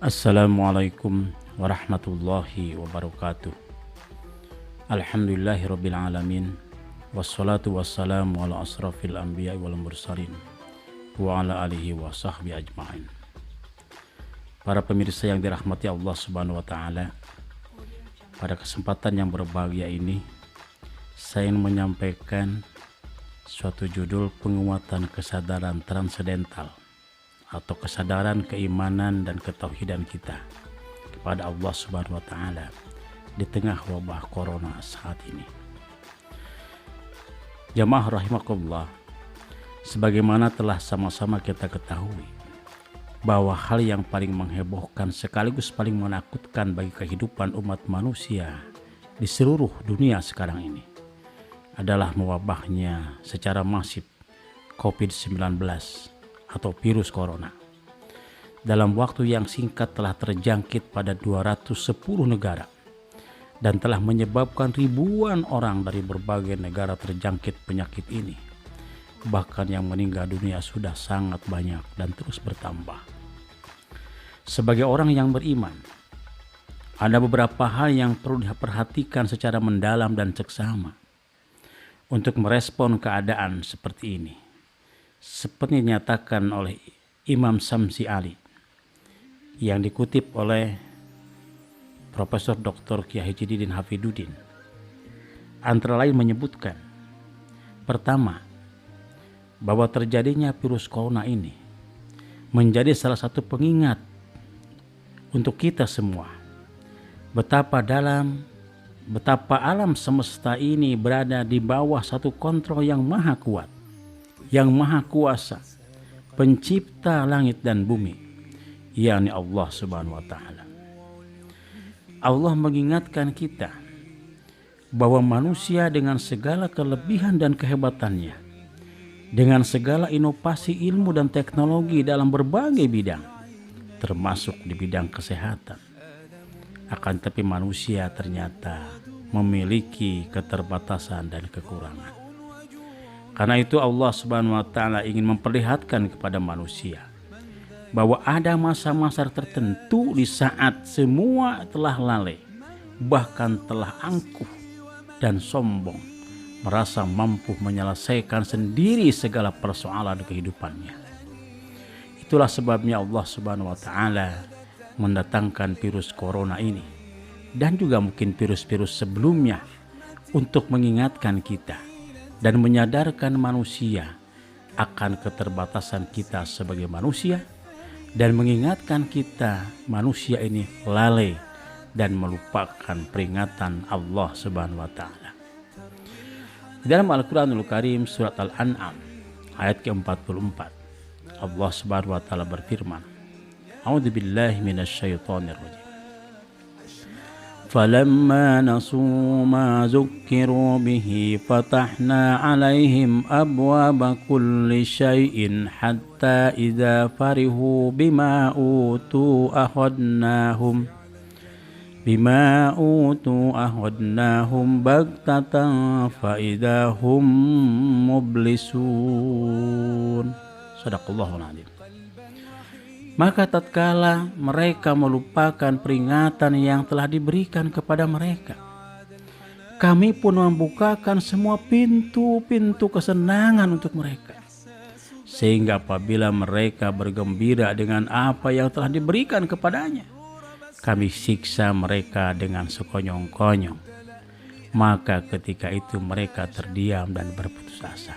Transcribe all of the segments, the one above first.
Assalamualaikum warahmatullahi wabarakatuh. Alhamdulillahirabbil alamin. Wassalatu wassalamu ala asrafil anbiya'i wal mursalin wa ala alihi wa sahbihi ajma'in. Para pemirsa yang dirahmati Allah Subhanahu wa taala, pada kesempatan yang berbahagia ini saya ingin menyampaikan suatu judul penguatan kesadaran transendental atau kesadaran keimanan dan ketauhidan kita kepada Allah Subhanahu wa taala di tengah wabah corona saat ini. Jamaah rahimakumullah, sebagaimana telah sama-sama kita ketahui bahwa hal yang paling menghebohkan sekaligus paling menakutkan bagi kehidupan umat manusia di seluruh dunia sekarang ini adalah mewabahnya secara masif COVID-19 atau virus corona. Dalam waktu yang singkat telah terjangkit pada 210 negara dan telah menyebabkan ribuan orang dari berbagai negara terjangkit penyakit ini. Bahkan yang meninggal dunia sudah sangat banyak dan terus bertambah. Sebagai orang yang beriman, ada beberapa hal yang perlu diperhatikan secara mendalam dan seksama untuk merespon keadaan seperti ini. Seperti dinyatakan oleh Imam Samsi Ali yang dikutip oleh Profesor Dr. Kiai Haji Didin Hafidudin, antara lain menyebutkan, pertama, bahwa terjadinya virus corona ini menjadi salah satu pengingat untuk kita semua betapa alam semesta ini berada di bawah satu kontrol yang maha kuat, yang maha kuasa, pencipta langit dan bumi, yakni Allah Subhanahu wa taala. Allah mengingatkan kita bahwa manusia dengan segala kelebihan dan kehebatannya, dengan segala inovasi ilmu dan teknologi dalam berbagai bidang, termasuk di bidang kesehatan, akan tetapi manusia ternyata memiliki keterbatasan dan kekurangan. Karena itu Allah Subhanahu wa taala ingin memperlihatkan kepada manusia bahwa ada masa-masa tertentu di saat semua telah lalai, bahkan telah angkuh dan sombong, merasa mampu menyelesaikan sendiri segala persoalan kehidupannya. Itulah sebabnya Allah Subhanahu wa taala mendatangkan virus corona ini dan juga mungkin virus-virus sebelumnya untuk mengingatkan kita dan menyadarkan manusia akan keterbatasan kita sebagai manusia dan mengingatkan kita manusia ini lalai dan melupakan peringatan Allah Subhanahu wa taala. Dalam Al-Qur'anul Karim surat Al-An'am ayat ke-44, Allah Subhanahu wa taala berfirman, A'udzubillahi minasyaitonirrajim. فَلَمَّا نَسُوا مَا ذُكِّرُوا بِهِ فَتَحْنَا عَلَيْهِمْ أَبْوَابَ كُلِّ شَيْءٍ حَتَّى إِذَا فَرِحُوا بِمَا أُوتُوا أَخَذْنَاهُمْ بَغْتَةً فَإِذَا هُمْ مُبْلِسُونَ. Shadaqallahul Adzim. Maka tatkala mereka melupakan peringatan yang telah diberikan kepada mereka, kami pun membukakan semua pintu-pintu kesenangan untuk mereka. Sehingga apabila mereka bergembira dengan apa yang telah diberikan kepadanya, kami siksa mereka dengan sekonyong-konyong. Maka ketika itu mereka terdiam dan berputus asa.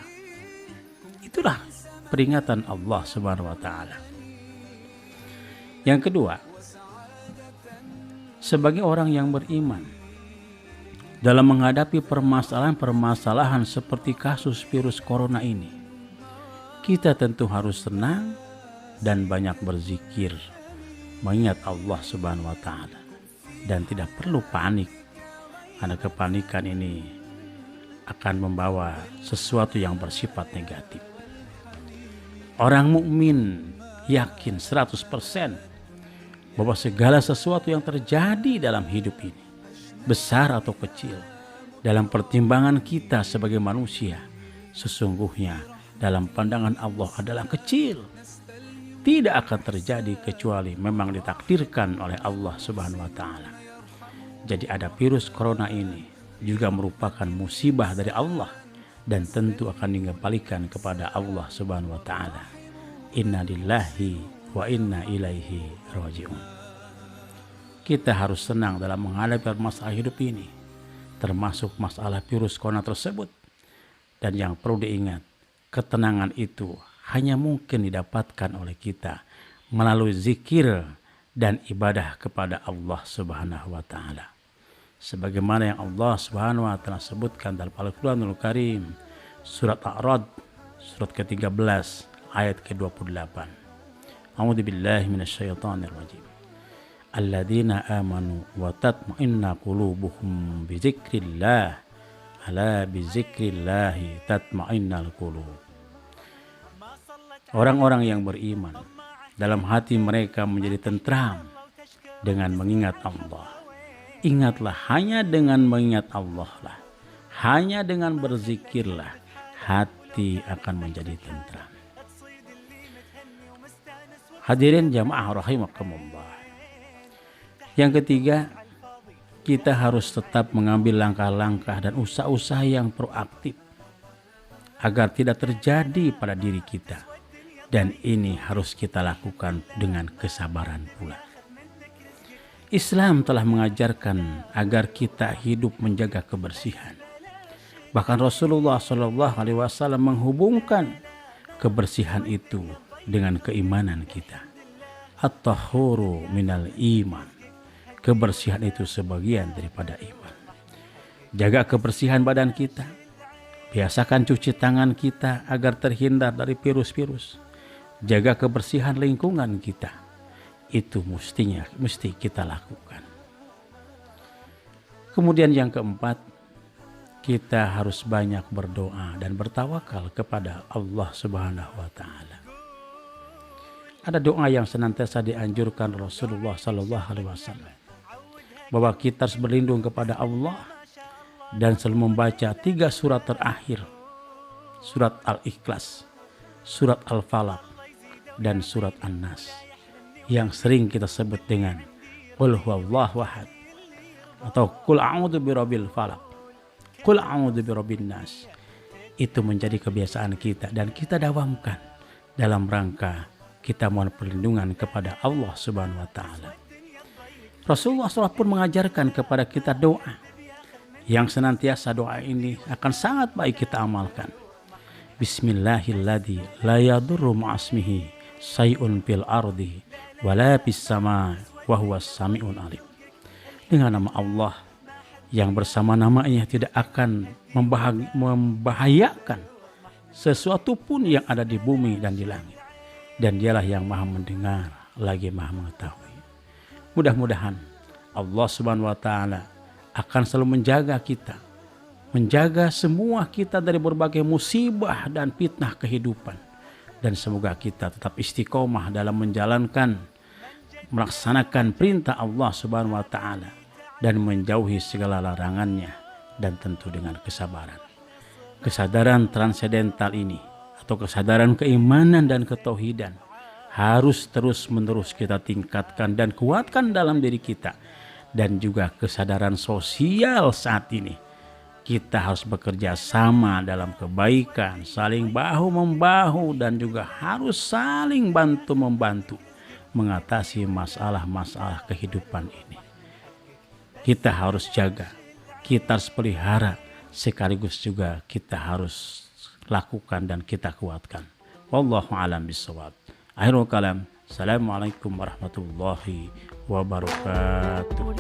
Itulah peringatan Allah Subhanahu wa taala. Yang kedua, sebagai orang yang beriman, dalam menghadapi permasalahan-permasalahan seperti kasus virus corona ini, kita tentu harus tenang dan banyak berzikir, mengingat Allah Subhanahu wa taala, dan tidak perlu panik, karena kepanikan ini akan membawa sesuatu yang bersifat negatif. Orang mukmin yakin 100% bahwa segala sesuatu yang terjadi dalam hidup ini, besar atau kecil, dalam pertimbangan kita sebagai manusia, sesungguhnya dalam pandangan Allah adalah kecil. tidak akan terjadi kecuali memang ditakdirkan oleh Allah Subhanahu wa taala. Jadi ada virus corona ini juga merupakan musibah dari Allah dan tentu akan dikembalikan kepada Allah Subhanahu wa taala. Inna lillahi wa inna ilaihi raji'un. Kita harus senang dalam menghadapi masalah hidup ini, termasuk masalah virus corona tersebut. Dan yang perlu diingat, ketenangan itu hanya mungkin didapatkan oleh kita melalui zikir dan ibadah kepada Allah Subhanahu wa taala. Sebagaimana yang Allah Subhanahu wa taala sebutkan dalam Al-Qur'anul Karim, surat A'rad, surat ke-13 ayat ke-28. A'udzubillahi minasyaitonir rajim. Alladzina amanu wa tatma'inna qulubuhum bi dzikrillah. Ala bi dzikrillahi tatma'innal qulub. Orang-orang yang beriman, dalam hati mereka menjadi tentram dengan mengingat Allah. Ingatlah, hanya dengan mengingat Allah lah, hanya dengan berzikirlah, hati akan menjadi tentram. Hadirin jamaah rahimakumullah. Yang ketiga, kita harus tetap mengambil langkah-langkah dan usaha-usaha yang proaktif agar tidak terjadi pada diri kita. Dan ini harus kita lakukan dengan kesabaran pula. Islam telah mengajarkan agar kita hidup menjaga kebersihan. Bahkan Rasulullah SAW menghubungkan kebersihan itu dengan keimanan kita. At-tahuru minal iman. Kebersihan itu sebagian daripada iman. Jaga kebersihan badan kita. Biasakan cuci tangan kita agar terhindar dari virus-virus. Jaga kebersihan lingkungan kita. Itu mesti kita lakukan. Kemudian yang keempat, kita harus banyak berdoa dan bertawakal kepada Allah Subhanahu wa taala. Ada doa yang senantiasa dianjurkan Rasulullah sallallahu alaihi wasallam, bahwa kita harus berlindung kepada Allah dan selalu membaca 3 surat terakhir, surat Al-Ikhlas, surat Al-Falaq, dan surat An-Nas, yang sering kita sebut dengan Qul huwallahu ahad atau Qul a'udzu birabbil falaq, Qul a'udzu birabbin nas. Itu menjadi kebiasaan kita dan kita dawamkan dalam rangka kita mohon perlindungan kepada Allah Subhanahu wa taala. Rasulullah SAW pun mengajarkan kepada kita doa yang senantiasa doa ini akan sangat baik kita amalkan. Bismillahilladzi la yadurru ma'asmihi sayun fil ardi wala fis sama wa huwas samiun alim. Dengan nama Allah yang bersama namanya tidak akan membahayakan sesuatu pun yang ada di bumi dan di langit. Dan dialah yang maha mendengar lagi maha mengetahui. Mudah-mudahan Allah Subhanahu wa taala akan selalu menjaga kita, menjaga semua kita dari berbagai musibah dan fitnah kehidupan. Dan semoga kita tetap istiqomah dalam melaksanakan perintah Allah Subhanahu wa taala dan menjauhi segala larangannya, dan tentu dengan kesabaran. Kesadaran transendental ini atau kesadaran keimanan dan ketauhidan harus terus-menerus kita tingkatkan dan kuatkan dalam diri kita. Dan juga kesadaran sosial saat ini. Kita harus bekerja sama dalam kebaikan, saling bahu-membahu, dan juga harus saling bantu-membantu mengatasi masalah-masalah kehidupan ini. Kita harus jaga, kita harus pelihara, sekaligus juga kita harus lakukan dan kita kuatkan. Wallahu a'lam bishawab. Akhirul kalam. Assalamualaikum warahmatullahi wabarakatuh.